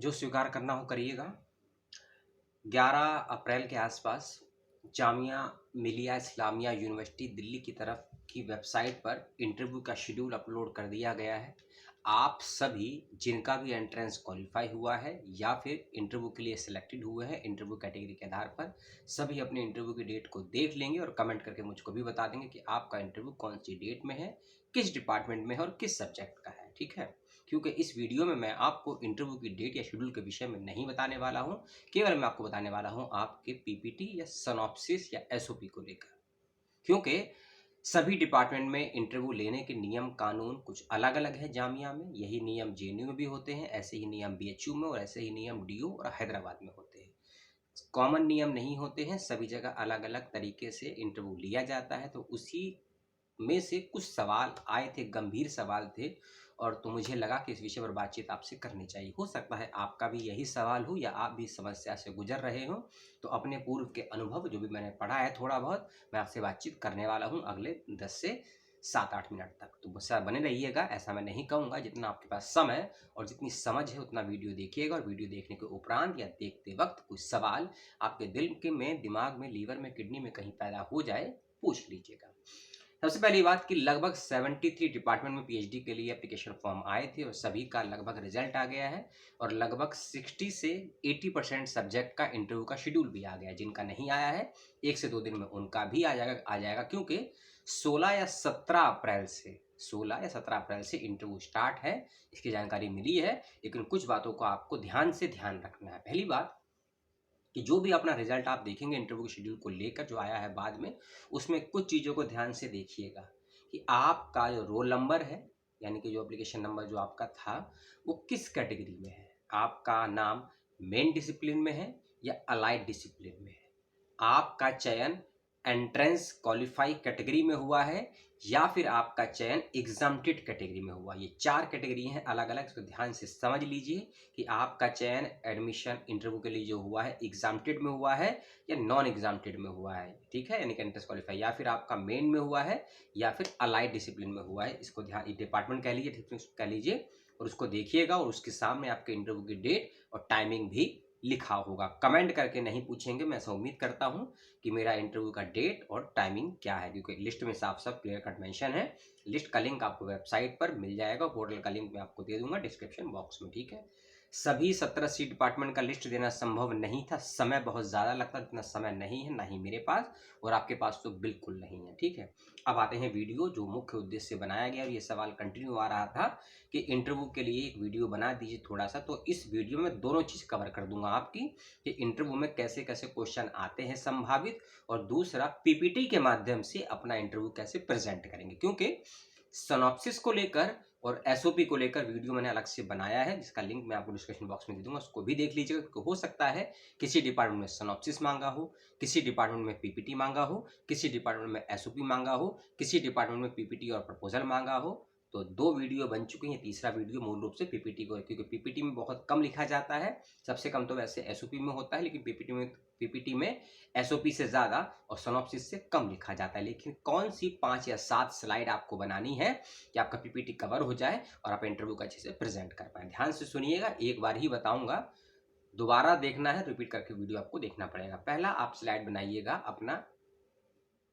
जो स्वीकार करना हो करिएगा। 11 अप्रैल के आसपास जामिया मिलिया इस्लामिया यूनिवर्सिटी दिल्ली की तरफ की वेबसाइट पर इंटरव्यू का शेड्यूल अपलोड कर दिया गया है। आप सभी जिनका भी एंट्रेंस क्वालिफाई हुआ है या फिर इंटरव्यू के लिए सिलेक्टेड हुए हैं इंटरव्यू कैटेगरी के आधार पर, सभी अपने इंटरव्यू की डेट को देख लेंगे और कमेंट करके मुझको भी बता देंगे कि आपका इंटरव्यू कौन सी डेट में है, किस डिपार्टमेंट में है और किस सब्जेक्ट का है। ठीक है, क्योंकि इस वीडियो में मैं आपको इंटरव्यू की डेट या शेड्यूल के विषय में नहीं बताने वाला हूं, केवल मैं आपको बताने वाला हूं आपके पीपीटी या सिनॉप्सिस या एसओपी को लेकर। क्योंकि सभी डिपार्टमेंट में इंटरव्यू लेने के नियम कानून कुछ अलग अलग है जामिया में, यही नियम जेएनयू में भी होते हैं, ऐसे ही नियम बीएचयू में और ऐसे ही नियम डीयू और हैदराबाद में होते हैं। कॉमन नियम नहीं होते हैं, सभी जगह अलग अलग तरीके से इंटरव्यू लिया जाता है। तो उसी में से कुछ सवाल आए थे, गंभीर सवाल थे, और तो मुझे लगा कि इस विषय पर बातचीत आपसे करनी चाहिए। हो सकता है आपका भी यही सवाल हो या आप भी इस समस्या से गुजर रहे हो। तो अपने पूर्व के अनुभव जो भी मैंने पढ़ा है थोड़ा बहुत, मैं आपसे बातचीत करने वाला हूँ अगले 10 से 7-8 मिनट तक। तो मुझसे बने रहिएगा, ऐसा मैं नहीं कहूँगा। जितना आपके पास समय और जितनी समझ है उतना वीडियो देखिएगा, और वीडियो देखने के उपरांत या देखते वक्त कुछ सवाल आपके दिल के में, दिमाग में, लीवर में, किडनी में कहीं पैदा हो जाए, पूछ लीजिएगा। सबसे पहली बात कि लगभग 73 डिपार्टमेंट में पीएचडी के लिए एप्लीकेशन फॉर्म आए थे और सभी का लगभग रिजल्ट आ गया है, और लगभग 60 से 80% सब्जेक्ट का इंटरव्यू का शेड्यूल भी आ गया। जिनका नहीं आया है 1 से 2 दिन में उनका भी आ जाएगा, क्योंकि 16 या 17 अप्रैल से इंटरव्यू स्टार्ट है, इसकी जानकारी मिली है। लेकिन कुछ बातों को आपको ध्यान रखना है। पहली बात कि जो भी अपना रिजल्ट आप देखेंगे इंटरव्यू के शेड्यूल को लेकर जो आया है बाद में, उसमें कुछ चीज़ों को ध्यान से देखिएगा कि आपका जो रोल नंबर है, यानी कि जो एप्लीकेशन नंबर जो आपका था, वो किस कैटेगरी में है। आपका नाम मेन डिसिप्लिन में है या अलाइड डिसिप्लिन में है। आपका चयन एंट्रेंस क्वालिफाई कैटेगरी में हुआ है या फिर आपका चयन एग्जाम्प्टेड कैटेगरी में हुआ। ये 4 कैटेगरी हैं अलग अलग, इसको ध्यान से समझ लीजिए कि आपका चयन एडमिशन इंटरव्यू के लिए जो हुआ है एग्जाम्प्टेड में हुआ है या नॉन एग्जाम्प्टेड में हुआ है। ठीक है, यानी कि एंट्रेंस क्वालिफाई या फिर आपका मेन में हुआ है या फिर अलाइड डिसिप्लिन में हुआ है। इसको ध्यान, डिपार्टमेंट कह लीजिए, कह लीजिए, और उसको देखिएगा। और उसके सामने आपके इंटरव्यू की डेट और टाइमिंग भी लिखा होगा। कमेंट करके नहीं पूछेंगे, मैं ऐसा उम्मीद करता हूं कि मेरा इंटरव्यू का डेट और टाइमिंग क्या है, क्योंकि लिस्ट में साफ साफ क्लियर कट मेंशन है। लिस्ट का लिंक आपको वेबसाइट पर मिल जाएगा, पोर्टल का लिंक मैं आपको दे दूंगा डिस्क्रिप्शन बॉक्स में। ठीक है, सभी 17 सी डिपार्टमेंट का लिस्ट देना संभव नहीं था, समय बहुत ज़्यादा लगता, इतना समय नहीं है, ना ही मेरे पास और आपके पास तो बिल्कुल नहीं है। ठीक है, अब आते हैं वीडियो जो मुख्य उद्देश्य से बनाया गया, और ये सवाल कंटिन्यू आ रहा था कि इंटरव्यू के लिए एक वीडियो बना दीजिए थोड़ा सा। तो इस वीडियो में दोनों चीज़ कवर कर दूंगा आपकी, कि इंटरव्यू में कैसे कैसे क्वेश्चन आते हैं संभावित, और दूसरा पीपीटी के माध्यम से अपना इंटरव्यू कैसे प्रेजेंट करेंगे। क्योंकि सिनॉप्सिस को लेकर और एसओपी को लेकर वीडियो मैंने अलग से बनाया है, जिसका लिंक मैं आपको डिस्क्रिप्शन बॉक्स में दे दूंगा, उसको भी देख लीजिएगा। क्योंकि हो सकता है किसी डिपार्टमेंट में सिनॉप्सिस मांगा हो, किसी डिपार्टमेंट में पीपीटी मांगा हो, किसी डिपार्टमेंट में एसओपी मांगा हो, किसी डिपार्टमेंट में पीपीटी और प्रपोजल मांगा हो। तो 2 वीडियो बन चुके हैं, तीसरा वीडियो मूल रूप से पीपीटी को है, क्योंकि पीपीटी में बहुत कम लिखा जाता है, सबसे कम तो वैसे एसओपी में होता है, लेकिन पीपीटी में एसओपी से ज़्यादा और सिनॉप्सिस से कम लिखा जाता है। लेकिन कौन सी 5 या 7 स्लाइड आपको बनानी है कि आपका पीपीटी कवर हो जाए और आप इंटरव्यू को अच्छे से प्रेजेंट कर पाए। ध्यान से सुनिएगा, एक बार ही बताऊंगा, दोबारा देखना है, रिपीट करके वीडियो आपको देखना पड़ेगा। पहला आप स्लाइड बनाइएगा अपना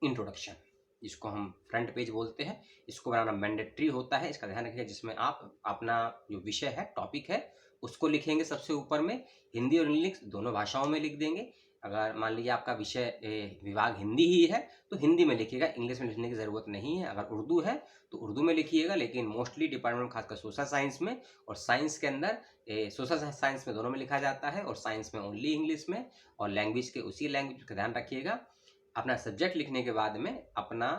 इंट्रोडक्शन, जिसको हम फ्रंट पेज बोलते हैं। इसको बनाना मैंडेटरी होता है, इसका ध्यान रखिएगा, जिसमें आप अपना जो विषय है, टॉपिक है, उसको लिखेंगे सबसे ऊपर में। हिंदी और इंग्लिश दोनों भाषाओं में लिख देंगे। अगर मान लीजिए आपका विषय विभाग हिंदी ही है तो हिंदी में लिखिएगा, इंग्लिश में लिखने की ज़रूरत नहीं है। अगर उर्दू है तो उर्दू में लिखिएगा, लेकिन मोस्टली डिपार्टमेंट खासकर सोशल साइंस में और साइंस के अंदर, सोशल साइंस में दोनों में लिखा जाता है और साइंस में ओनली इंग्लिश में, और लैंग्वेज के उसी लैंग्वेज का ध्यान रखिएगा। अपना सब्जेक्ट लिखने के बाद में अपना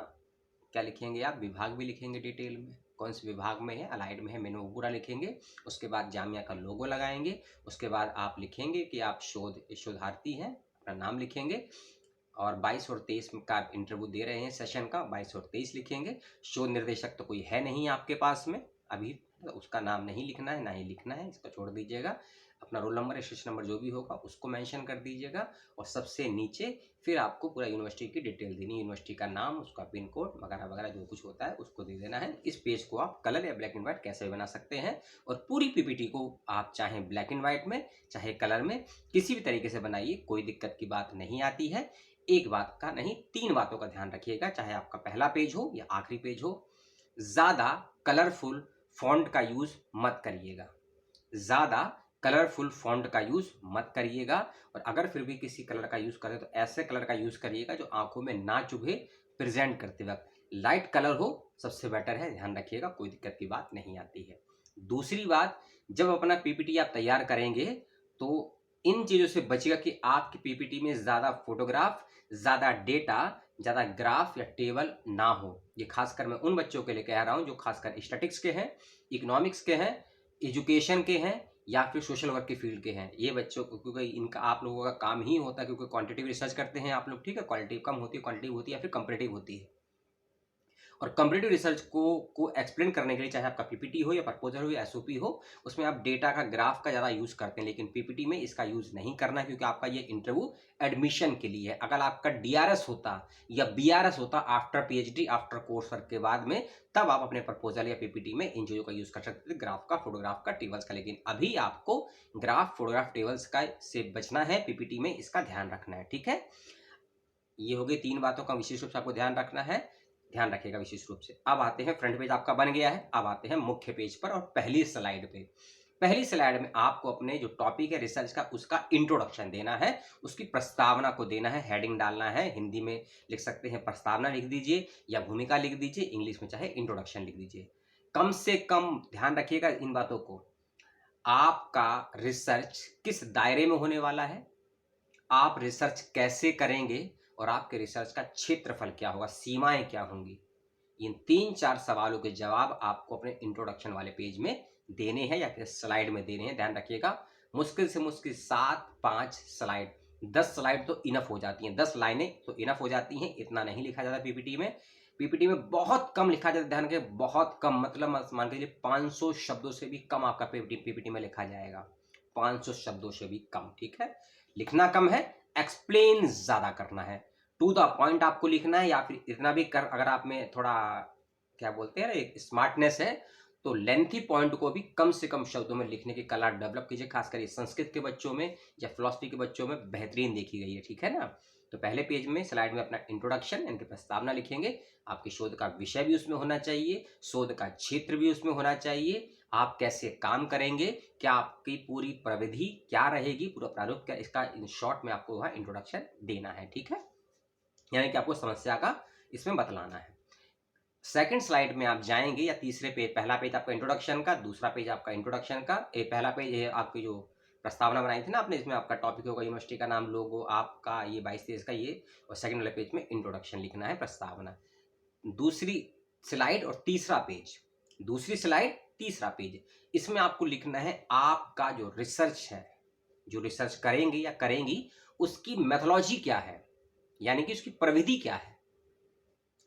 क्या लिखेंगे, आप विभाग भी लिखेंगे डिटेल में, कौन से विभाग में है, अलाइड में है, मैंने वो पूरा लिखेंगे। उसके बाद जामिया का लोगो लगाएंगे। उसके बाद आप लिखेंगे कि आप शोधार्थी हैं, अपना नाम लिखेंगे, और 22 और 23 का आप इंटरव्यू दे रहे हैं, सेशन का 22 और 23 लिखेंगे। शोध निर्देशक तो कोई है नहीं आपके पास में अभी तो उसका नाम नहीं लिखना है, ना ही लिखना है, इसको छोड़ दीजिएगा। अपना रोल नंबर, रजिस्ट्रेशन नंबर जो भी होगा उसको मेंशन कर दीजिएगा, और सबसे नीचे फिर आपको पूरा यूनिवर्सिटी की डिटेल देनी है, यूनिवर्सिटी का नाम, उसका पिन कोड वगैरह वगैरह जो कुछ होता है उसको दे देना है। इस पेज को आप कलर या ब्लैक एंड व्हाइट कैसे भी बना सकते हैं, और पूरी पीपीटी को आप चाहे ब्लैक एंड व्हाइट में चाहे कलर में किसी भी तरीके से बनाइए, कोई दिक्कत की बात नहीं आती है। एक बात का नहीं, 3 बातों का ध्यान रखिएगा, चाहे आपका पहला पेज हो या आखिरी पेज हो। ज़्यादा कलरफुल फॉन्ट का यूज़ मत करिएगा, ज़्यादा कलरफुल फॉन्ट का यूज़ मत करिएगा, और अगर फिर भी किसी कलर का यूज़ करें तो ऐसे कलर का यूज़ करिएगा जो आंखों में ना चुभे, प्रेजेंट करते वक्त लाइट कलर हो सबसे बेटर है, ध्यान रखिएगा, कोई दिक्कत की बात नहीं आती है। दूसरी बात, जब अपना पीपीटी आप तैयार करेंगे तो इन चीज़ों से बचिएगा कि आपकी पीपीटी में ज़्यादा फोटोग्राफ, ज़्यादा डेटा, ज़्यादा ग्राफ या टेबल ना हो। ये खासकर मैं उन बच्चों के लिए कह रहा हूँ जो खासकर स्टैटिक्स के हैं, इकोनॉमिक्स के हैं, एजुकेशन के हैं, या फिर सोशल वर्क के फील्ड के हैं। ये बच्चों को, क्योंकि इनका आप लोगों का काम ही होता है, क्योंकि क्वांटिटेटिव रिसर्च करते हैं आप लोग, ठीक है, क्वालिटी कम होती है, क्वांटिटिव होती है या फिर कंपैरेटिव होती है। और कंपैरेटिव रिसर्च को एक्सप्लेन करने के लिए चाहे आपका पीपीटी हो या प्रपोजल हो या एसओपी हो, उसमें आप डेटा का, ग्राफ का ज़्यादा यूज़ करते हैं, लेकिन पीपीटी में इसका यूज़ नहीं करना, क्योंकि आपका ये इंटरव्यू एडमिशन के लिए है। अगर आपका डीआरएस होता या बीआरएस होता after PhD, after course work के बाद में, तब आप अपने प्रपोजल या पीपीटी में इन चीज़ों का यूज़ कर सकते थे, ग्राफ का, फोटोग्राफ का, टेबल्स का। लेकिन अभी आपको ग्राफ, फोटोग्राफ, टेबल्स का से बचना है, पीपीटी में इसका ध्यान रखना है, ठीक है। ये हो गई 3 बातों का विशेष रूप से आपको ध्यान रखना है, ध्यान रखिएगा विशेष रूप से। अब आते हैं, फ्रंट पेज आपका बन गया है, अब आते हैं मुख्य पेज पर और पहली स्लाइड पे। पहली स्लाइड में आपको अपने जो टॉपिक है रिसर्च का, उसका इंट्रोडक्शन देना है, उसकी प्रस्तावना को देना है, हेडिंग डालना है, हिंदी में लिख सकते हैं प्रस्तावना लिख दीजिए या भूमिका लिख दीजिए, इंग्लिश में चाहे इंट्रोडक्शन लिख दीजिए। कम से कम ध्यान रखिएगा इन बातों को, आपका रिसर्च किस दायरे में होने वाला है, आप रिसर्च कैसे करेंगे, और आपके रिसर्च का क्षेत्रफल क्या होगा, सीमाएं क्या होंगी। इन 3-4 सवालों के जवाब आपको अपने इंट्रोडक्शन वाले पेज में देने हैं या फिर स्लाइड में देने हैं। ध्यान रखिएगा, मुश्किल से मुश्किल 7-5 स्लाइड, 10 स्लाइड तो इनफ हो जाती हैं, 10 लाइनें तो इनफ हो जाती हैं, इतना नहीं लिखा जाता पीपीटी में। पीपीटी में बहुत कम लिखा जाता है, ध्यान रखिए, बहुत कम, मतलब मान के चलिए 500 शब्दों से भी कम आपका पीपीटी में लिखा जाएगा, 500 शब्दों से भी कम, ठीक है। लिखना कम है, एक्सप्लेन ज़्यादा करना है, टू द पॉइंट आपको लिखना है, या फिर इतना भी कर, अगर आप में थोड़ा क्या बोलते हैं एक स्मार्टनेस है, तो लेंथी पॉइंट को भी कम से कम शब्दों में लिखने की कला डेवलप कीजिए, खासकर ये संस्कृत के बच्चों में या फिलॉसफी के बच्चों में बेहतरीन देखी गई है, ठीक है ना। तो पहले पेज में स्लाइड में अपना इंट्रोडक्शन यानी कि प्रस्तावना लिखेंगे, आपके शोध का विषय भी उसमें होना चाहिए, शोध का क्षेत्र भी उसमें होना चाहिए, आप कैसे काम करेंगे, क्या आपकी पूरी प्रविधि क्या रहेगी, पूरा प्रारूप क्या, इसका इन शॉर्ट में आपको वहाँ इंट्रोडक्शन देना है, ठीक है, यानी कि आपको समस्या का इसमें बतलाना है। सेकंड स्लाइड में आप जाएंगे या तीसरे पेज, पहला पेज आपका इंट्रोडक्शन का, दूसरा पेज आपका इंट्रोडक्शन का, पहला पेज है आपकी जो प्रस्तावना बनाई थी ना आपने, इसमें आपका टॉपिक होगा यूनिवर्सिटी का नाम, लोगो आपका ये 22-23 का ये, और सेकंड वाले पेज में इंट्रोडक्शन लिखना है, प्रस्तावना। दूसरी स्लाइड और तीसरा पेज, दूसरी स्लाइड तीसरा पेज, इसमें आपको लिखना है आपका जो रिसर्च है, जो रिसर्च करेंगे या करेंगी उसकी मेथोलॉजी क्या है, यानी कि उसकी प्रविधि क्या है,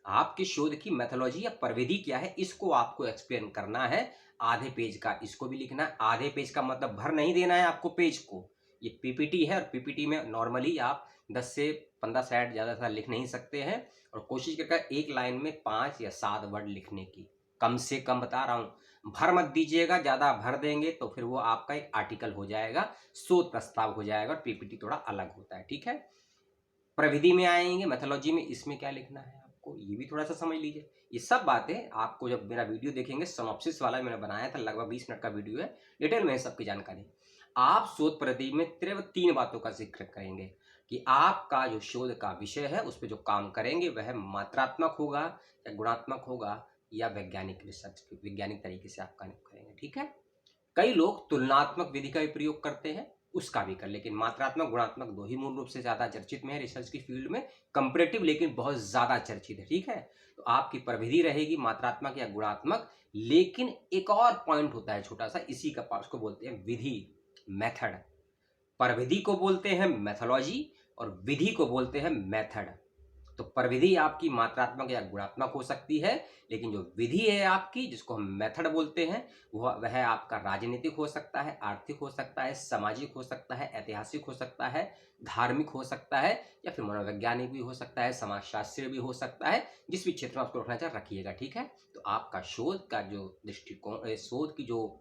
आपके शोध की मेथोलॉजी या प्रविधि क्या है, इसको आपको एक्सप्लेन करना है। आधे पेज का इसको भी लिखना है, आधे पेज का मतलब भर नहीं देना है आपको पेज को, ये पीपीटी है और पीपीटी में नॉर्मली आप 10 से 15 स्लाइड ज़्यादा लिख नहीं सकते हैं, और कोशिश करके एक लाइन में 5 या 7 वर्ड लिखने की, कम से कम बता रहा हूँ, भर मत दीजिएगा, ज़्यादा भर देंगे तो फिर वो आपका एक आर्टिकल हो जाएगा, शोध प्रस्ताव हो जाएगा, और पीपीटी थोड़ा अलग होता है, ठीक है। प्रविधि में आएंगे, मेथोलॉजी में, इसमें क्या लिखना है आपको, ये भी थोड़ा सा समझ लीजिए। ये सब बातें आपको जब मेरा वीडियो देखेंगे, सिनॉप्सिस वाला मैंने बनाया था, लगभग 20 मिनट का वीडियो है, डिटेल में सबकी जानकारी। आप शोध प्रविधि में 3 बातों का जिक्र करेंगे कि आपका जो शोध का विषय है उस पर जो काम करेंगे वह मात्रात्मक होगा या गुणात्मक होगा, या वैज्ञानिक रिसर्च, वैज्ञानिक तरीके से आप काम करेंगे, ठीक है। कई लोग तुलनात्मक विधि का भी प्रयोग करते हैं, उसका भी कर, लेकिन मात्रात्मक गुणात्मक 2 ही मूल रूप से ज्यादा चर्चित में है रिसर्च की फील्ड में, कंपैरेटिव लेकिन बहुत ज्यादा चर्चित है, ठीक है। तो आपकी प्रविधि रहेगी मात्रात्मक या गुणात्मक, लेकिन एक और पॉइंट होता है छोटा सा, इसी का पास को बोलते हैं विधि, मेथड। प्रविधि को बोलते हैं मेथोलॉजी और विधि को बोलते हैं मेथड। तो तो प्रविधि आपकी मात्रात्मक या गुणात्मक हो सकती है, लेकिन जो विधि है आपकी, जिसको हम मेथड बोलते हैं, वह आपका राजनीतिक हो सकता है, आर्थिक हो सकता है, सामाजिक हो सकता है, ऐतिहासिक हो सकता है, धार्मिक हो सकता है, या फिर मनोवैज्ञानिक भी हो सकता है, समाजशास्त्री भी हो सकता है। जिस भी क्षेत्र में आपको रखना चाहे रखिएगा, ठीक है। तो आपका शोध का जो दृष्टिकोण, शोध की जो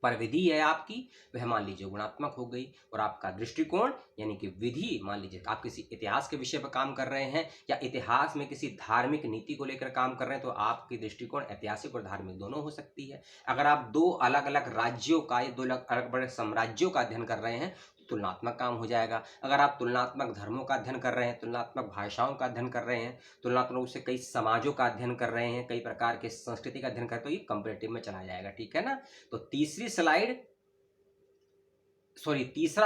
प्रविधि है आपकी, वह मान लीजिए गुणात्मक हो गई, और आपका दृष्टिकोण यानी कि विधि, मान लीजिए आप किसी इतिहास के विषय पर काम कर रहे हैं या इतिहास में किसी धार्मिक नीति को लेकर काम कर रहे हैं, तो आपकी दृष्टिकोण ऐतिहासिक और धार्मिक दोनों हो सकती है। अगर आप दो अलग अलग राज्यों का या दो अलग बड़े साम्राज्यों का अध्ययन कर रहे हैं, तुलनात्मक काम हो जाएगा। अगर आप तुलनात्मक धर्मों का अध्ययन कर रहे हैं, तुलनात्मक भाषाओं का अध्ययन कर रहे हैं, तुलनात्मक रूप से कई समाजों का अध्ययन कर रहे हैं, कई प्रकार के संस्कृति का अध्ययन कर, तो ये कंपैरेटिव में चला जाएगा, ठीक है ना। तो तीसरा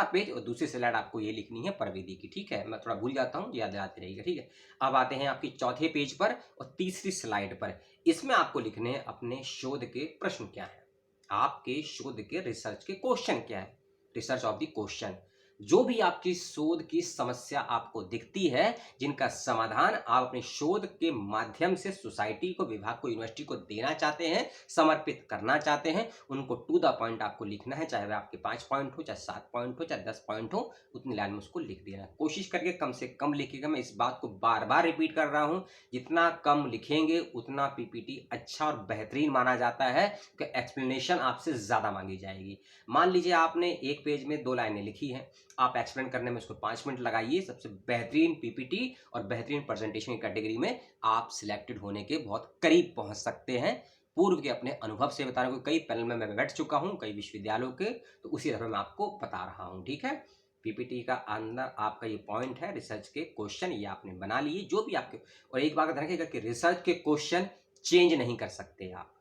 पेज और दूसरी स्लाइड आपको ये लिखनी है प्रविधि की, ठीक है। मैं थोड़ा भूल जाता हूँ, याद दिलाते रहिएगा, ठीक है। अब आते हैं आपकी चौथे पेज पर और तीसरी स्लाइड पर। इसमें आपको लिखने हैं अपने शोध के प्रश्न क्या है, आपके शोध के रिसर्च के क्वेश्चन क्या है, रिसर्च ऑफ द क्वेश्चन। जो भी आपकी शोध की समस्या आपको दिखती है, जिनका समाधान आप अपने शोध के माध्यम से सोसाइटी को, विभाग को, यूनिवर्सिटी को देना चाहते हैं, समर्पित करना चाहते हैं, उनको टू द पॉइंट आपको लिखना है। चाहे वह आपके 5 पॉइंट हो, चाहे 7 पॉइंट हो, चाहे 10 पॉइंट हो, उतनी लाइन में उसको लिख देना। कोशिश करके कम से कम लिखिएगा। मैं इस बात को बार बार रिपीट कर रहा हूं, जितना कम लिखेंगे उतना पीपीटी अच्छा और बेहतरीन माना जाता है, क्योंकि एक्सप्लेनेशन आपसे ज्यादा मांगी जाएगी। मान लीजिए आपने एक पेज में 2 लाइनें लिखी हैं, आप एक्सप्लेन करने में उसको 5 मिनट लगाइए। सबसे बेहतरीन पीपीटी और बेहतरीन प्रेजेंटेशन की कैटेगरी में आप सिलेक्टेड होने के बहुत करीब पहुंच सकते हैं। पूर्व के अपने अनुभव से बता रहा हूँ, कई पैनल में मैं बैठ चुका हूं, कई विश्वविद्यालयों के, तो उसी तरह मैं आपको बता रहा हूं, ठीक है। पीपीटी का अंदर आपका ये पॉइंट है, रिसर्च के क्वेश्चन ये आपने बना लिए, जो भी आपके। और एक बात ध्यान रखिएगा कि रिसर्च के क्वेश्चन चेंज नहीं कर सकते आप।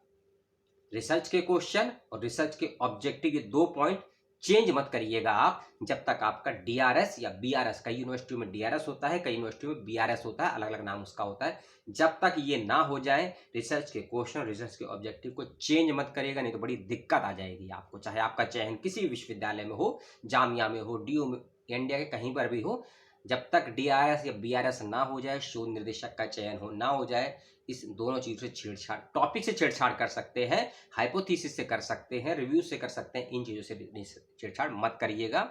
रिसर्च के क्वेश्चन और रिसर्च के ऑब्जेक्टिव, ये 2 पॉइंट चेंज मत करिएगा आप, जब तक आपका डीआरएस या बीआरएस, कई यूनिवर्सिटियों में डीआरएस होता है, कई यूनिवर्सिटियों में बीआरएस होता है, अलग अलग नाम उसका होता है। जब तक ये ना हो जाए, रिसर्च के क्वेश्चन, रिसर्च के ऑब्जेक्टिव को चेंज मत करिएगा, नहीं तो बड़ी दिक्कत आ जाएगी आपको। चाहे आपका चयन किसी भी विश्वविद्यालय में हो, जामिया में हो, डीयू में, इंडिया के कहीं पर भी हो, जब तक डीआरएस या बीआरएस ना हो जाए, शोध निर्देशक का चयन हो ना हो जाए, इस दोनों चीजों से छेड़छाड़, टॉपिक से छेड़छाड़ कर सकते हैं, हाइपोथेसिस से कर सकते हैं, रिव्यू से कर सकते हैं, इन चीजों से छेड़छाड़ मत करिएगा,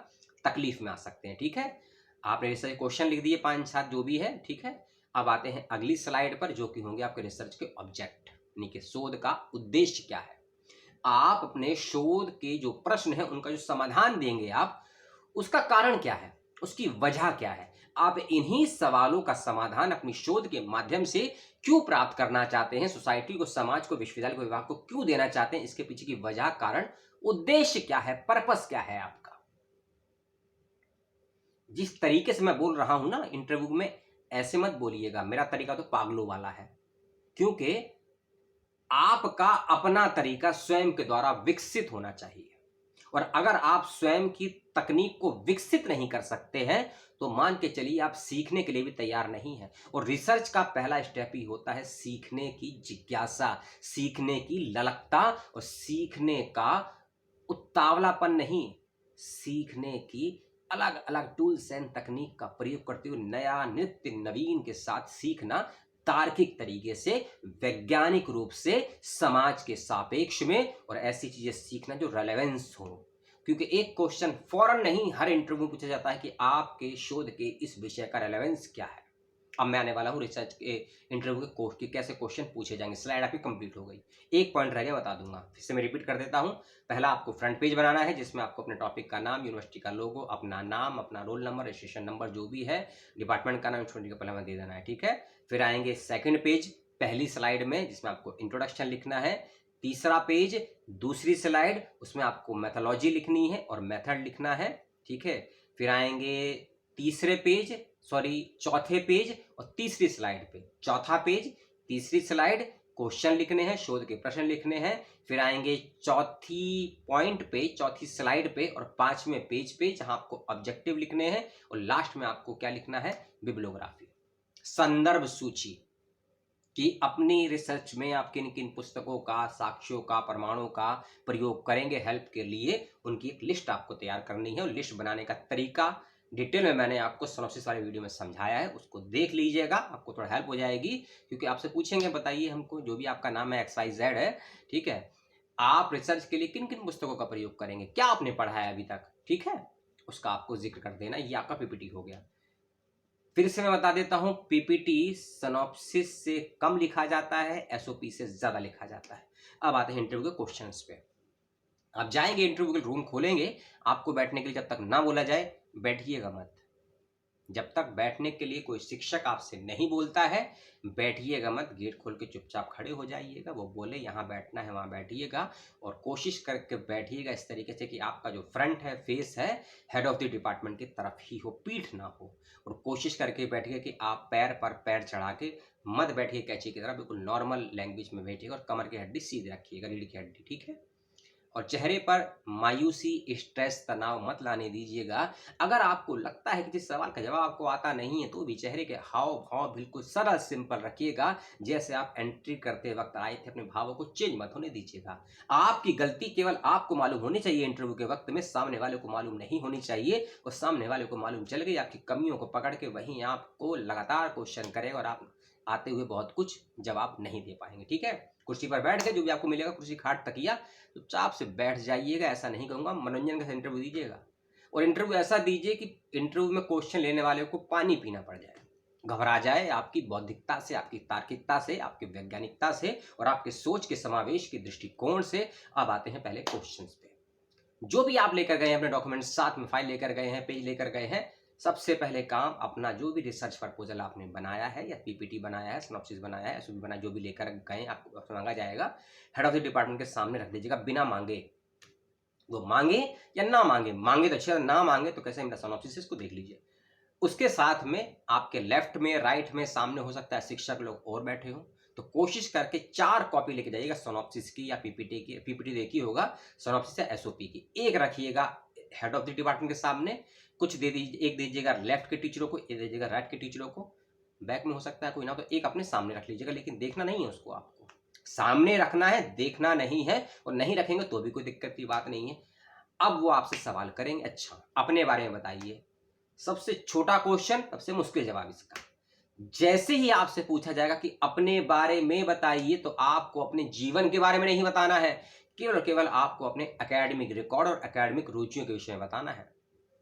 तकलीफ में आ सकते हैं, ठीक है। आपने रिसर्च क्वेश्चन लिख दिए 5-7 जो भी है, ठीक है। अब आते हैं अगली स्लाइड पर, जो कि होंगे आपके रिसर्च के ऑब्जेक्ट, यानी कि शोध का उद्देश्य क्या है। आप अपने शोध के जो प्रश्न है उनका जो समाधान देंगे आप, उसका कारण क्या है, उसकी वजह क्या है, आप इन्हीं सवालों का समाधान अपनी शोध के माध्यम से क्यों प्राप्त करना चाहते हैं, सोसाइटी को, समाज को, विश्वविद्यालय को, विभाग को क्यों देना चाहते हैं, इसके पीछे की वजह, कारण, उद्देश्य क्या है, पर्पस क्या है आपका। जिस तरीके से मैं बोल रहा हूं ना इंटरव्यू में, ऐसे मत बोलिएगा, मेरा तरीका तो पागलों वाला है, क्योंकि आपका अपना तरीका स्वयं के द्वारा विकसित होना चाहिए। और अगर आप स्वयं की तकनीक को विकसित नहीं कर सकते हैं, तो मान के चलिए आप सीखने के लिए भी तैयार नहीं है। और रिसर्च का पहला स्टेप ही होता है सीखने की जिज्ञासा, सीखने की ललकता, और सीखने का उतावलापन नहीं, सीखने की अलग अलग टूल्स एंड तकनीक का प्रयोग करते हुए नया, नित्य नवीन के साथ सीखना, तार्किक तरीके से, वैज्ञानिक रूप से, समाज के सापेक्ष में, और ऐसी चीजें सीखना जो रेलेवेंस हो। क्योंकि एक क्वेश्चन फौरन नहीं हर इंटरव्यू में पूछा जाता है कि आपके शोध के इस विषय का रेलेवेंस क्या है। अब मैं आने वाला हूँ रिसर्च के इंटरव्यू के कोर्स के कैसे क्वेश्चन पूछे जाएंगे। स्लाइड आपकी कंप्लीट हो गई, एक पॉइंट रह गया, बता दूंगा, फिर से मैं रिपीट कर देता हूँ। पहला आपको फ्रंट पेज बनाना है, जिसमें आपको अपने टॉपिक का नाम, यूनिवर्सिटी का लोगो, अपना नाम, अपना रोल नंबर, रजिस्ट्रेशन नंबर जो भी है, डिपार्टमेंट का नाम, यूनिवर्सिटी का पहला दे देना है, ठीक है। फिर आएंगे सेकंड पेज, पहली स्लाइड में, जिसमें आपको इंट्रोडक्शन लिखना है। तीसरा पेज, दूसरी स्लाइड, उसमें आपको मेथोलॉजी लिखनी है और मेथड लिखना है, ठीक है। फिर आएंगे चौथे पेज और तीसरी स्लाइड पे, चौथा पेज, तीसरी स्लाइड, क्वेश्चन लिखने हैं, शोध के प्रश्न लिखने हैं। फिर आएंगे चौथी पॉइंट पे, चौथी स्लाइड पे, और 5वें पेज पे, जहां आपको ऑब्जेक्टिव लिखने हैं, और लास्ट में आपको क्या लिखना है, बिब्लियोग्राफी, संदर्भ सूची, कि अपनी रिसर्च में आप किन किन पुस्तकों का, साक्ष्यों का, प्रमाणों का प्रयोग करेंगे हेल्प के लिए, उनकी एक लिस्ट आपको तैयार करनी है। और लिस्ट बनाने का तरीका डिटेल में मैंने आपको सिनॉप्सिस वाले वीडियो में समझाया है, उसको देख लीजिएगा, आपको थोड़ा हेल्प हो जाएगी। क्योंकि आपसे पूछेंगे बताइए हमको, जो भी आपका नाम है XYZ है, ठीक है, आप रिसर्च के लिए किन किन पुस्तकों का प्रयोग करेंगे, क्या आपने पढ़ा है अभी तक, ठीक है, उसका आपको जिक्र कर देना। ये आपका पीपीटी हो गया। फिर से मैं बता देता हूं, पीपीटी सिनॉप्सिस से कम लिखा जाता है, एसओपी से ज्यादा लिखा जाता है। अब आते हैं इंटरव्यू के क्वेश्चंस पे। आप जाएंगे इंटरव्यू के रूम खोलेंगे, आपको बैठने के लिए जब तक ना बोला जाए बैठिएगा मत। जब तक बैठने के लिए कोई शिक्षक आपसे नहीं बोलता है बैठिएगा मत, गेट खोल के चुपचाप खड़े हो जाइएगा, वो बोले यहाँ बैठना है वहाँ बैठिएगा। और कोशिश करके बैठिएगा इस तरीके से कि आपका जो फ्रंट है, फेस है, हेड ऑफ द डिपार्टमेंट की तरफ ही हो, पीठ ना हो। और कोशिश करके बैठिए कि आप पैर पर पैर चढ़ा के मत बैठिए कैंची की तरह, बिल्कुल नॉर्मल लैंग्वेज में बैठिएगा और कमर की हड्डी सीधे रखिएगा, रीढ़ की हड्डी, ठीक है। और चेहरे पर मायूसी, स्ट्रेस, तनाव मत लाने दीजिएगा। अगर आपको लगता है कि किसी सवाल का जवाब आपको आता नहीं है तो भी चेहरे के हाव भाव बिल्कुल सरल सिंपल रखिएगा, जैसे आप एंट्री करते वक्त आए थे। अपने भावों को चेंज मत होने दीजिएगा। आपकी गलती केवल आपको मालूम होनी चाहिए इंटरव्यू के वक्त में, सामने वाले को मालूम नहीं होनी चाहिए। और सामने वाले को मालूम चल गई, आपकी कमियों को पकड़ के वहीं आपको लगातार क्वेश्चन करेगा और आप आते हुए बहुत कुछ जवाब नहीं दे पाएंगे, ठीक है। कुर्सी पर बैठ के जो भी आपको मिलेगा, कुर्सी खाट तकिया, चुपचाप से बैठ जाइएगा। ऐसा नहीं कहूँगा, मनोरंजन का इंटरव्यू दीजिएगा। और इंटरव्यू ऐसा दीजिए कि इंटरव्यू में क्वेश्चन लेने वाले को पानी पीना पड़ जाए, घबरा जाए आपकी बौद्धिकता से, आपकी तार्किकता से, आपकी वैज्ञानिकता से और आपके सोच के समावेश के दृष्टिकोण से। अब आते हैं पहले क्वेश्चंस पे। जो भी आप लेकर गए हैं अपने डॉक्यूमेंट, साथ में फाइल लेकर गए हैं, पेज लेकर गए हैं, सबसे पहले काम अपना जो भी रिसर्च प्रपोजल आपने बनाया है या पीपीटी बनाया है, सिनॉप्सिस बनाया है, एसओपी बनाया, जो भी लेकर गए आपको मांगा जाएगा, हेड ऑफ द डिपार्टमेंट के सामने रख दीजिएगा बिना मांगे। वो मांगे या ना मांगे, मांगे तो अच्छा, ना मांगे तो कैसे, मेरा सिनॉप्सिस इसको देख लीजिए। उसके साथ में आपके लेफ्ट में, राइट में, सामने हो सकता है शिक्षक लोग और बैठे हो, तो कोशिश करके 4 कॉपी लेके जाइएगा सिनॉप्सिस की या पीपीटी की। पीपीटी तो एक ही होगा, सिनॉप्सिस या एसओपी की एक रखिएगा हेड ऑफ द डिपार्टमेंट के सामने। कुछ दे दीजिए, एक दीजिएगा लेफ्ट के टीचरों को, एक दीजिएगा राइट के टीचरों को। बैक में हो सकता है कोई ना, तो एक अपने सामने रख लीजिएगा, लेकिन देखना नहीं है उसको, आपको सामने रखना है, देखना नहीं है। और नहीं रखेंगे तो भी कोई दिक्कत की बात नहीं है। अब वो आपसे सवाल करेंगे, अच्छा अपने बारे में बताइए। सबसे छोटा क्वेश्चन, सबसे मुश्किल जवाब इसका। जैसे ही आपसे पूछा जाएगा कि अपने बारे में बताइए, तो आपको अपने जीवन के बारे में नहीं बताना है, केवल और केवल आपको अपने एकेडमिक रिकॉर्ड और एकेडमिक रुचियों के विषय में बताना है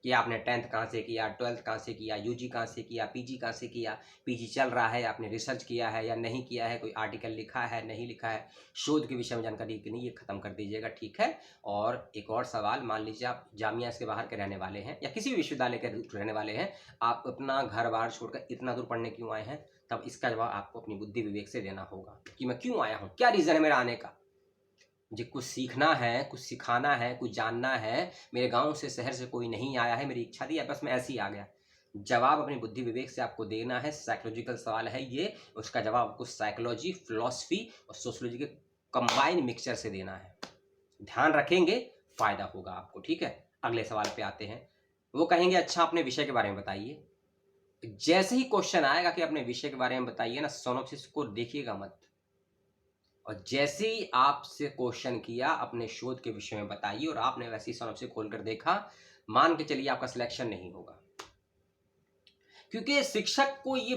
कि आपने 10th कहाँ से किया, 12th कहाँ से किया, यूजी कहाँ से किया, पीजी कहाँ से किया, पीजी चल रहा है, आपने रिसर्च किया है या नहीं किया है, कोई आर्टिकल लिखा है नहीं लिखा है, शोध के विषय में जानकारी कि नहीं, ये खत्म कर दीजिएगा, ठीक है। और एक और सवाल, मान लीजिए आप जामिया के बाहर के रहने वाले हैं या किसी भी विश्वविद्यालय के रहने वाले हैं, आप अपना घर बार छोड़कर इतना दूर पढ़ने क्यों आए हैं, तब इसका जवाब आपको अपनी बुद्धि विवेक से देना होगा कि मैं क्यों आया हूँ, क्या रीज़न है मेरा आने का। मुझे कुछ सीखना है, कुछ सिखाना है, कुछ जानना है, मेरे गांव से, शहर से कोई नहीं आया है, मेरी इच्छा थी, बस मैं ऐसे ही आ गया। जवाब अपनी बुद्धि विवेक से आपको देना है। साइकोलॉजिकल सवाल है ये, उसका जवाब आपको साइकोलॉजी, फिलॉसफी और सोशोलॉजी के कंबाइन मिक्सचर से देना है। ध्यान रखेंगे, फायदा होगा आपको, ठीक है। अगले सवाल पे आते हैं। वो कहेंगे अच्छा अपने विषय के बारे में बताइए। जैसे ही क्वेश्चन आएगा कि अपने विषय के बारे में बताइए ना, सिनॉप्सिस को देखिएगा मत। और जैसे ही आपसे क्वेश्चन किया अपने शोध के विषय में बताइए और आपने वैसे ही सिनॉप्सिस खोलकर देखा, मान के चलिए आपका सिलेक्शन नहीं होगा, क्योंकि शिक्षक को ये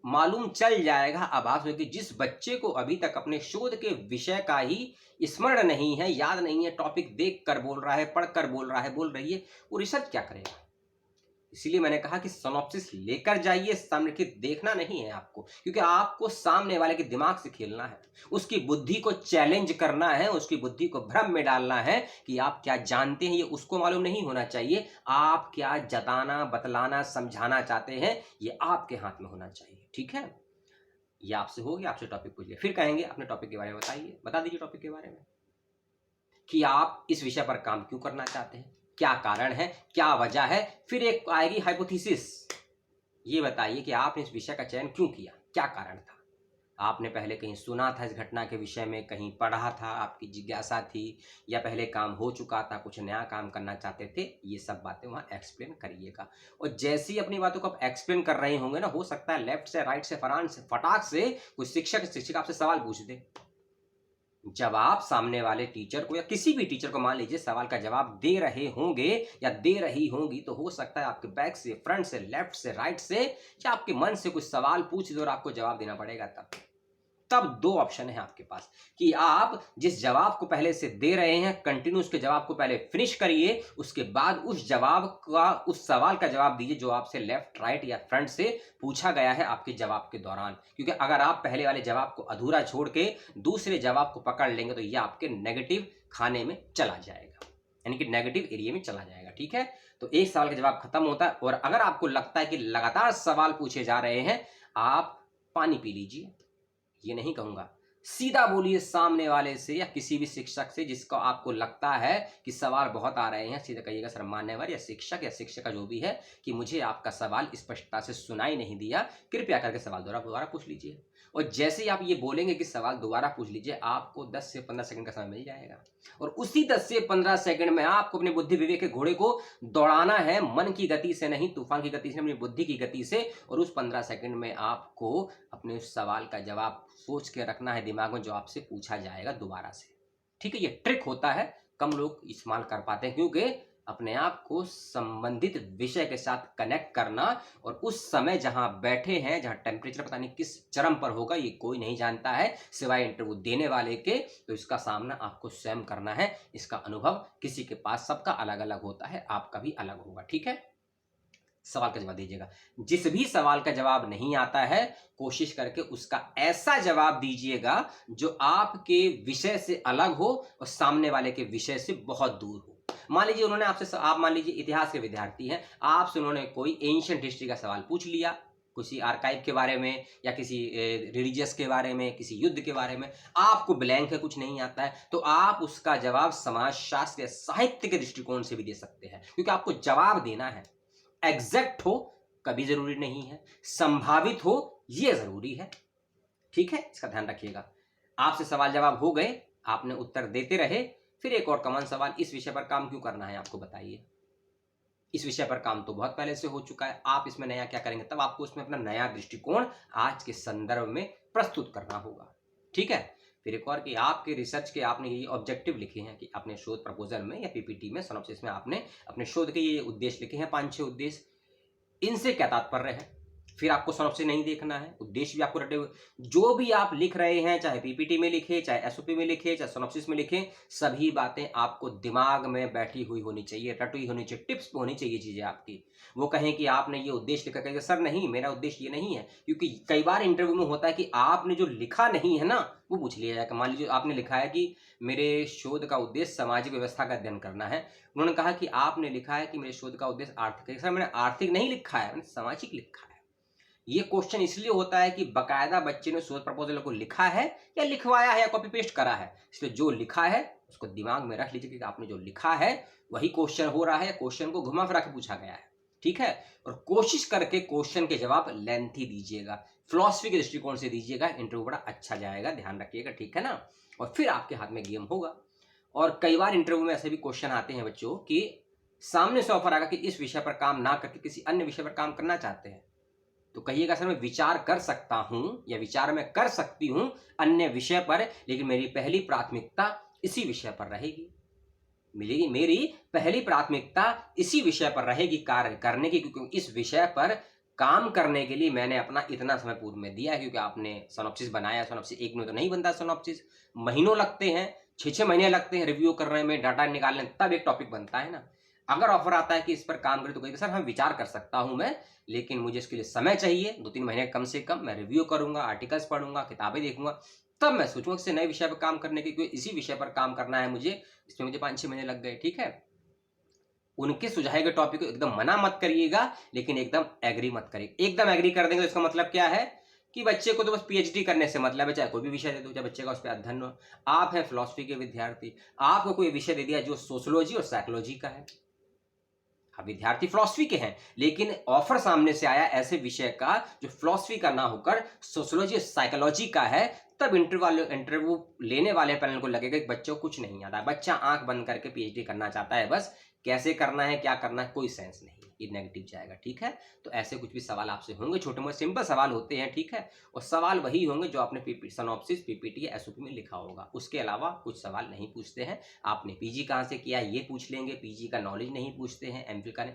मालूम चल जाएगा आभास में कि जिस बच्चे को अभी तक अपने शोध के विषय का ही स्मरण नहीं है, याद नहीं है, टॉपिक देख कर बोल रहा है, पढ़ कर बोल रहा है, बोल रही है, वो रिसर्च क्या करेगा। इसीलिए मैंने कहा कि सिनॉप्सिस लेकर जाइए, सामने की देखना नहीं है आपको, क्योंकि आपको सामने वाले के दिमाग से खेलना है, उसकी बुद्धि को चैलेंज करना है, उसकी बुद्धि को भ्रम में डालना है कि आप क्या जानते हैं, ये उसको मालूम नहीं होना चाहिए। आप क्या जताना, बतलाना, समझाना चाहते हैं, ये आपके हाथ में होना चाहिए, ठीक है। ये आपसे हो गया, आपसे टॉपिक पूछ लिया, फिर कहेंगे अपने टॉपिक के बारे में बताइए, बता दीजिए टॉपिक के बारे में कि आप इस विषय पर काम क्यों करना चाहते हैं, क्या कारण है, क्या वजह है। फिर एक आएगी हाइपोथेसिस, ये बताइए कि आपने इस विषय का चयन क्यों किया, क्या कारण था। आपने पहले कहीं सुना था इस घटना के विषय में, कहीं पढ़ा था, आपकी जिज्ञासा थी, या पहले काम हो चुका था, कुछ नया काम करना चाहते थे। ये सब बातें वहाँ एक्सप्लेन करिएगा। और जैसी अपनी बातों को आप एक्सप्लेन कर रहे होंगे ना, हो सकता है लेफ्ट से, राइट से, फटाक से कोई शिक्षक आपसे सवाल पूछ दे, जवाब सामने वाले टीचर को या किसी भी टीचर को मान लीजिए सवाल का जवाब दे रहे होंगे या दे रही होंगी, तो हो सकता है आपके बैक से, फ्रंट से, लेफ्ट से, राइट से, या आपके मन से कुछ सवाल पूछ दो और आपको जवाब देना पड़ेगा। तब दो ऑप्शन है आपके पास कि आप जिस जवाब को पहले से दे रहे हैं कंटिन्यू उसके जवाब को पहले फिनिश करिए, उसके बाद उस जवाब का, उस सवाल का जवाब दीजिए जो आपसे लेफ्ट, राइट या फ्रंट से पूछा गया है आपके जवाब के दौरान। क्योंकि अगर आप पहले वाले जवाब को अधूरा छोड़ के दूसरे जवाब को पकड़ लेंगे तो यह आपके नेगेटिव खाने में चला जाएगा, यानी कि नेगेटिव एरिया में चला जाएगा। ठीक है, तो एक सवाल का जवाब खत्म होता है। और अगर आपको लगता है कि लगातार सवाल पूछे जा रहे हैं, आप पानी पी लीजिए। ये नहीं कहूंगा, सीधा बोलिए सामने वाले से या किसी भी शिक्षक से जिसको आपको लगता है कि सवाल बहुत आ रहे हैं, सीधा कहिएगा सर मान्यवर या शिक्षक या शिक्षिका जो भी है कि मुझे आपका सवाल स्पष्टता से सुनाई नहीं दिया, कृपया करके सवाल दोबारा पूछ लीजिए। और जैसे ही आप ये बोलेंगे कि सवाल दोबारा पूछ लीजिए, आपको 10 से 15 सेकंड का समय मिल जाएगा और उसी 10 से 15 सेकंड में आपको अपने बुद्धि विवेक के घोड़े को दौड़ाना है, मन की गति से नहीं, तूफान की गति से, अपनी बुद्धि की गति से। और उस 15 सेकंड में आपको अपने उस सवाल का जवाब सोच के रखना है दिमाग में जो आपसे पूछा जाएगा दोबारा से। ठीक है, ये ट्रिक होता है, कम लोग इस्तेमाल कर पाते हैं क्योंकि अपने आप को संबंधित विषय के साथ कनेक्ट करना और उस समय जहां बैठे हैं, जहां टेम्परेचर पता नहीं किस चरम पर होगा ये कोई नहीं जानता है सिवाय इंटरव्यू देने वाले के, तो इसका सामना आपको स्वयं करना है। इसका अनुभव किसी के पास सबका अलग अलग होता है, आपका भी अलग होगा। ठीक है, सवाल का जवाब दीजिएगा। जिस भी सवाल का जवाब नहीं आता है कोशिश करके उसका ऐसा जवाब दीजिएगा जो आपके विषय से अलग हो और सामने वाले के विषय से बहुत दूर हो। मान लीजिए उन्होंने आपसे, आप मान लीजिए इतिहास के विद्यार्थी हैं, आपसे उन्होंने कोई एंशिएंट हिस्ट्री का सवाल पूछ लिया, किसी आर्काइव के बारे में या किसी रिलीजियस के बारे में, किसी युद्ध के बारे में, आपको ब्लैंक है, कुछ नहीं आता है, तो आप उसका जवाब समाजशास्त्र या साहित्य के दृष्टिकोण से भी दे सकते हैं। क्योंकि आपको जवाब देना है, एग्जैक्ट हो कभी जरूरी नहीं है, संभावित हो यह जरूरी है। ठीक है, इसका ध्यान रखिएगा। आपसे सवाल जवाब हो गए, आपने उत्तर देते रहे, फिर एक और कॉमन सवाल, इस विषय पर काम क्यों करना है आपको बताइए। इस विषय पर काम तो बहुत पहले से हो चुका है, आप इसमें नया क्या करेंगे, तब आपको उसमें अपना नया दृष्टिकोण आज के संदर्भ में प्रस्तुत करना होगा। ठीक है, फिर एक और कि आपके रिसर्च के आपने ये ऑब्जेक्टिव लिखे हैं कि अपने शोध प्रपोजल में या पीपीटी में, सिनॉप्सिस में आपने अपने शोध के ये उद्देश्य लिखे हैं, 5-6 उद्देश्य, इनसे क्या तात्पर्य है। फिर आपको सिनॉप्सिस नहीं देखना है, उद्देश्य भी आपको रटे हुए, जो भी आप लिख रहे हैं चाहे पीपीटी में लिखे, चाहे एसओपी में लिखे, चाहे सिनॉप्सिस में लिखे, सभी बातें आपको दिमाग में बैठी हुई होनी चाहिए, रटी होनी चाहिए, टिप्स होनी चाहिए चीजें आपकी। वो कहें कि आपने ये उद्देश्य लिखा, कहेंगे सर नहीं मेरा उद्देश्य ये नहीं है, क्योंकि कई बार इंटरव्यू में होता है कि आपने जो लिखा नहीं है ना वो पूछ लिया जाएगा। मान लीजिए आपने लिखा है कि मेरे शोध का उद्देश्य सामाजिक व्यवस्था का अध्ययन करना है, उन्होंने कहा कि आपने लिखा है कि मेरे शोध का उद्देश्य आर्थिक है, सर मैंने आर्थिक नहीं लिखा है, मैंने सामाजिक लिखा है। ये क्वेश्चन इसलिए होता है कि बकायदा बच्चे ने शोध प्रपोजल को लिखा है या लिखवाया है या कॉपी पेस्ट करा है, इसलिए जो लिखा है उसको दिमाग में रख लीजिए कि आपने जो लिखा है वही क्वेश्चन हो रहा है, क्वेश्चन को घुमा फिरा के पूछा गया है। ठीक है, और कोशिश करके क्वेश्चन के जवाब लेंथी दीजिएगा, फिलॉसफी के दृष्टिकोण से दीजिएगा, इंटरव्यू बड़ा अच्छा जाएगा, ध्यान रखिएगा। ठीक है ना, और फिर आपके हाथ में गेम होगा। और कई बार इंटरव्यू में ऐसे भी क्वेश्चन आते हैं बच्चों कि सामने से ऑफर आएगा कि इस विषय पर काम ना करके किसी अन्य विषय पर काम करना चाहते हैं, तो कहिएगा सर मैं विचार कर सकता हूं या विचार मैं कर सकती हूं अन्य विषय पर, लेकिन मेरी पहली प्राथमिकता इसी विषय पर रहेगी, मिलेगी मेरी पहली प्राथमिकता इसी विषय पर रहेगी कार्य करने की, क्योंकि इस विषय पर काम करने के लिए मैंने अपना इतना समय पूर्व में दिया है। क्योंकि आपने सिनॉप्सिस बनाया, सिनॉप्सिस एक में तो नहीं बनता, सिनॉप्सिस महीनों लगते हैं, 6-6 महीने लगते हैं रिव्यू करने में, डाटा निकालने, तब एक टॉपिक बनता है ना। अगर ऑफर आता है कि इस पर काम करें तो कहिए सर हम विचार कर सकता हूं मैं, लेकिन मुझे इसके लिए समय चाहिए, 2-3 महीने कम से कम, मैं रिव्यू करूंगा, आर्टिकल्स पढ़ूंगा, किताबें देखूंगा, तब मैं सोचूंगा किसी नए विषय पर काम करने की, क्योंकि इसी विषय पर काम करना है मुझे, इसमें मुझे 5-6 महीने लग गए। ठीक है, उनके सुझाए गए टॉपिक को एकदम मना मत करिएगा, लेकिन एकदम एग्री मत करिएगा। एकदम एग्री कर देंगे तो इसका मतलब क्या है कि बच्चे को तो बस पीएचडी करने से मतलब है, चाहे कोई भी विषय दे दो, चाहे बच्चे का उस पर अध्ययन हो। आप हैं फिलॉसफी के विद्यार्थी, आपको कोई विषय दे दिया जो सोशियोलॉजी और साइकोलॉजी का है, आप विद्यार्थी फिलॉसफी के हैं, लेकिन ऑफर सामने से आया ऐसे विषय का जो फिलॉसफी का ना होकर सोशियोलॉजी और साइकोलॉजी का है, तब इंटरव्यू लेने वाले पैनल को लगेगा कि बच्चों को कुछ नहीं आता है, बच्चा आंख बंद करके पीएचडी करना चाहता है, बस कैसे करना है क्या करना है कोई सेंस नहीं, ये नेगेटिव जाएगा। ठीक है, तो ऐसे कुछ भी सवाल आपसे होंगे, छोटे मोटे सिंपल सवाल होते हैं। ठीक है, और सवाल वही होंगे जो आपने सनॉप्सिस पीपीटी या एसओपी में लिखा होगा, उसके अलावा कुछ सवाल नहीं पूछते हैं। आपने पीजी कहाँ से किया ये पूछ लेंगे, पीजी का नॉलेज नहीं पूछते हैं, एमफिल का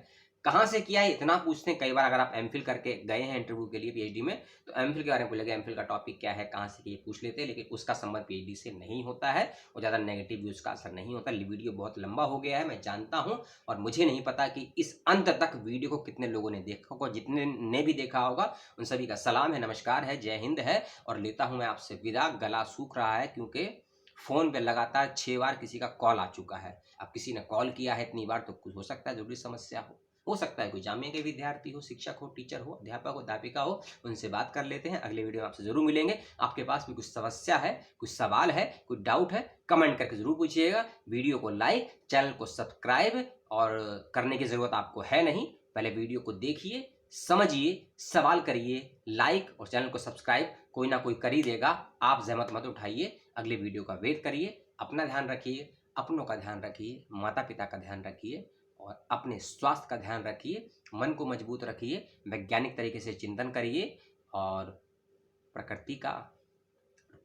कहाँ से किया है इतना पूछते हैं। कई बार अगर आप एमफिल करके गए हैं इंटरव्यू के लिए पीएचडी में, तो एमफिल के बारे में बोलेगा, एमफिल का टॉपिक क्या है, कहाँ से किए पूछ लेते हैं, लेकिन उसका संबंध पीएचडी से नहीं होता है और ज़्यादा नेगेटिव व्यूज का असर नहीं होता। वीडियो बहुत लंबा हो गया है मैं जानता हूँ, और मुझे नहीं पता कि इस अंत तक वीडियो को कितने लोगों ने देखा होगा, जितने ने भी देखा होगा उन सभी का सलाम है, नमस्कार है, जय हिंद है, और लेता हूँ मैं आपसे विदा। गला सूख रहा है क्योंकि फोन पे लगातार 6 बार किसी का कॉल आ चुका है। अब किसी ने कॉल किया है इतनी बार तो कुछ हो सकता है जरूरी समस्या हो सकता है कोई जामिया के विद्यार्थी हो, शिक्षक हो, टीचर हो, अध्यापक हो, अध्यापिका हो, उनसे बात कर लेते हैं। अगले वीडियो में आपसे जरूर मिलेंगे। आपके पास भी कुछ समस्या है, कुछ सवाल है, कुछ डाउट है, कमेंट करके जरूर पूछिएगा। वीडियो को लाइक, चैनल को सब्सक्राइब और करने की जरूरत आपको है नहीं, पहले वीडियो को देखिए, समझिए, सवाल करिए, लाइक और चैनल को सब्सक्राइब कोई ना कोई कर ही देगा। आप जहमत मत उठाइए, अगले वीडियो का वेट करिए। अपना ध्यान रखिए, अपनों का ध्यान रखिए, माता पिता का ध्यान रखिए और अपने स्वास्थ्य का ध्यान रखिए। मन को मजबूत रखिए, वैज्ञानिक तरीके से चिंतन करिए और प्रकृति का,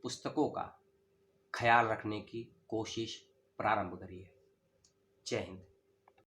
पुस्तकों का ख्याल रखने की कोशिश प्रारंभ करिए। जय हिंद।